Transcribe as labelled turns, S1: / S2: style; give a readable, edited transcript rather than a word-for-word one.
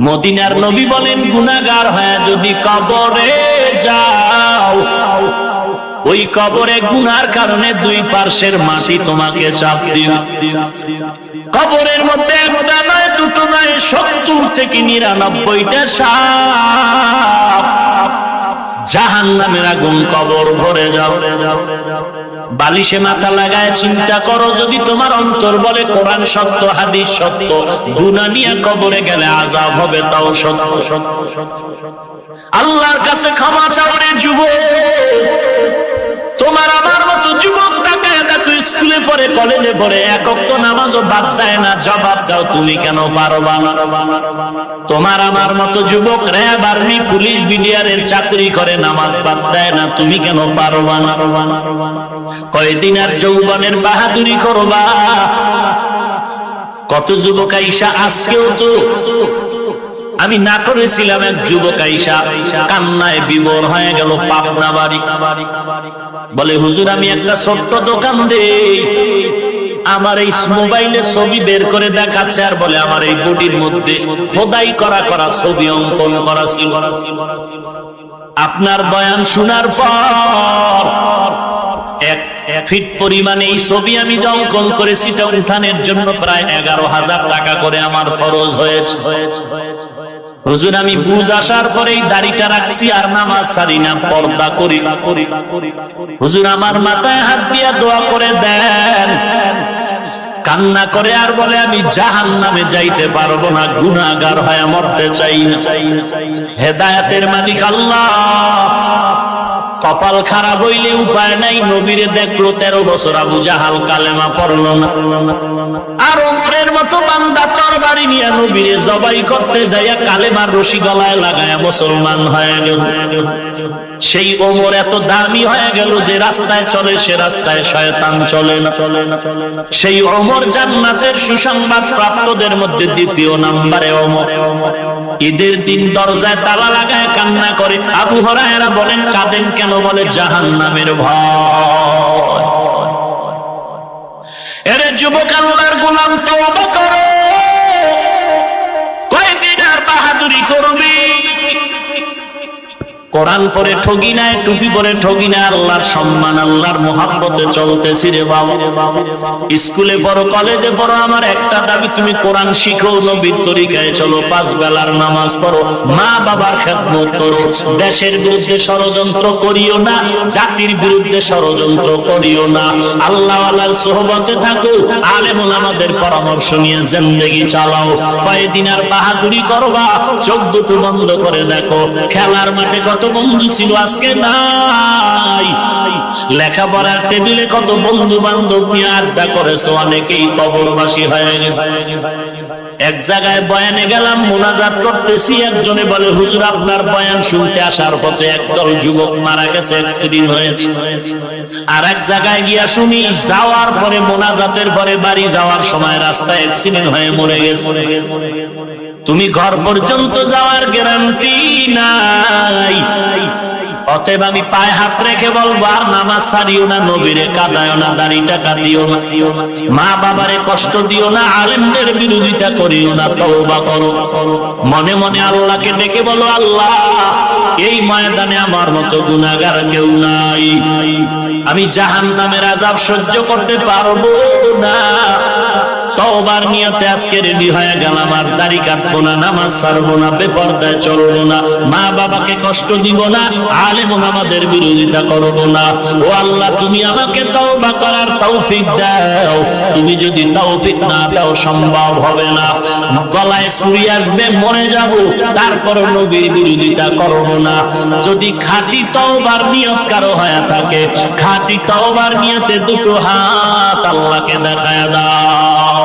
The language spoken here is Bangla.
S1: মদিনার নবী বলেন গুনাহগার হয়ে যদি কবরে যাও, ওই কবরে গুনার কারণে দুই পার্শ্বের মাটি তোমাকে চাপ দিবে। কবরের মধ্যে একটা নয়, দুটো নয়, 70 থেকে 99টা সাপ, জাহান্নামের আগুন কবর ভরে যাও। বালিশে মাথা লাগায় চিন্তা করো, যদি তোমার অন্তর বলে কোরআন সত্য, হাদিস সত্য, গুনাহ নিয়ে কবরে গেলে আযাব হবে তাও সত্য। আল্লাহর কাছে ক্ষমা চাও রে যুবক। তোমার আমার মতো যুবক তাকায় দেখো, স্কুলে পড়ে, কলেজে পড়ে, এক ওয়াক্ত নামাজও বাদ দেয় না। জবাব দাও, তুমি কেন পারবা না? তোমার আমার মতো যুবক র‍্যাব, আর্মি, পুলিশ, বিডিআরের চাকরি করে, নামাজ বাদ দেয় না, তুমি কেন পারবা না? কয়দিন আর যৌবনের বাহাদুরি করবা? কত যুবক আইসা, আজকেও তো আমি নাটোরে ছিলাম, এক যুবক আইসা কান্নায় বিভোর হয়ে গেল, পাবনা বাড়ি। বলে হুজুর আমি একটা ছোট্ট দোকান দেই, আমার এই মোবাইলে ছবি বের করে দেখাচ্ছে, আর বলে আমার এই বডির মধ্যে খোদাই করা করা ছবি অঙ্কন করা ছিল। আপনার বয়ান শোনার পর 1 ফিট পরিমাণে এই ছবি আমি যে অঙ্কন করেছি, এটা উঠানের জন্য প্রায় 11,000 টাকা করে আমার খরচ হয়েছে। হুজুর আমি বুঝ আসার পরেই দাড়িটা রাখছি, আর নামাজ ছাড়ি না, পর্দা করি। হুজুর আমার মাথায় হাত দিয়া দোয়া করে দেন। কান্না করে আর বলে আমি জাহান্নামে যাইতে পারবো না, গুনাহগার হয়ে মরতে চাই না। হেদায়েতের মালিক আল্লাহ। কপাল খারাপ হইলে উপায় নাই, নবীরে দেখলো 13 বছর আবু জাহাল, কালেমা পড়লো না। আর ওমরের মতো বান্দা তরবারি নিয়ে নবীরে জবাই করতে যাইয়া কালেমার রশি গলায় লাগায়া মুসলমান হয়ে গেল। সেই ওমর এত দামি হয়ে গেল যে রাস্তায় চলে, সে রাস্তায় শয়তান চলে না। সেই ওমর জান্নাতের সুসংবাদ প্রাপ্তদের মধ্যে 2য় নম্বরে ওমর। ঈদের দিন দরজায় তালা লাগায় কান্না করে। আবু হুরায়রা বলেন কাঁদেন কেন? বলে জাহান্নামের ভয়। এরে যুবক, আল্লাহর গোলাম, তওবা করো। কয়দিন আর বাহাদুরি করবি? কোরআন পড়ে ঠগি নাই, টুপি পরে ঠগি নাই, আল্লাহর সম্মান, আল্লাহর মুহাব্বতে চলতেছি রে বাবা। স্কুলে পড়ো, কলেজে পড়ো, আমার একটা দাবি, তুমি কোরআন শিখো, নবীর তরিকায় চলো, 5 বেলার নামাজ পড়ো, মা বাবার খেদমত করো, দেশের বিরুদ্ধে ষড়যন্ত্র করিও না, জাতির বিরুদ্ধে ষড়যন্ত্র করিও না, আল্লাহ ওয়ালার সোহবতে থাকো, আলেম ওলামাদের পরামর্শ নিয়ে জিন্দেগি চালাও। কয়দিন আর বাহাদুরি করবা? চোখ দুটো বন্ধ করে দেখো, খেলার মাঠে কত বন্ধু ছিল, আজকে নাই। লেখাপড়ার টেবিলে কত বন্ধু বান্ধব নিয়ে আড্ডা করেছো, অনেকেই কবরবাসী হয়ে গেছে। এক জায়গায় বয়ানে গেলাম, মুনাজাত করতেছি, একজনে বলে হুজুর আপনার বয়ান শুনতে আসার পথে একদল যুবক মারা গেছে, অ্যাক্সিডেন্ট হয়েছে। আর এক জায়গায় গিয়া শুনি, যাওয়ার পরে মুনাজাতের পরে বাড়ি যাওয়ার সময় রাস্তায় অ্যাক্সিডেন্ট হয়ে মরে গেছে। তুমি ঘর পর্যন্ত যাওয়ার গ্যারান্টি নাই। অতএব আমি পায়ে হাত রেখে বলবো, আর নামাজ ছাড়িও না, নবীরে কাঁদায়ও না, দাড়িটা কাটিও না, মা বাবারে কষ্ট দিও না, আলেমদের বিরোধিতা করিও না, তওবা করো। মনে মনে আল্লাহকে ডেকে বলো, আল্লাহ এই ময়দানে আমার মতো গুনাহগার কেউ নাই, আমি জাহান্নামের আযাব সহ্য করতে পারবো না। তওবার নিয়তে আজকে রেডি হয়ে গেলাম, আর দাড়ি কাটবো না, নামাজ ছাড়বো না, বেপরদায় চলবো না, মা বাবাকে কষ্ট দিব না, আলেম ওলামাদের বিরোধিতা করবো না। ও আল্লাহ, তুমি আমাকে তওবা করার তৌফিক দাও। তুমি যদি তৌফিক না দাও, সম্ভব হবে না। গলায় ছুরি আসবে, মরে যাব, তারপর নবীর বিরোধিতা করবো না। যদি খাঁটি তওবার নিয়ত কারো হয়ে থাকে, খাঁটি তওবার নিয়তে দুটো হাত আল্লাহকে দেখায় দাও।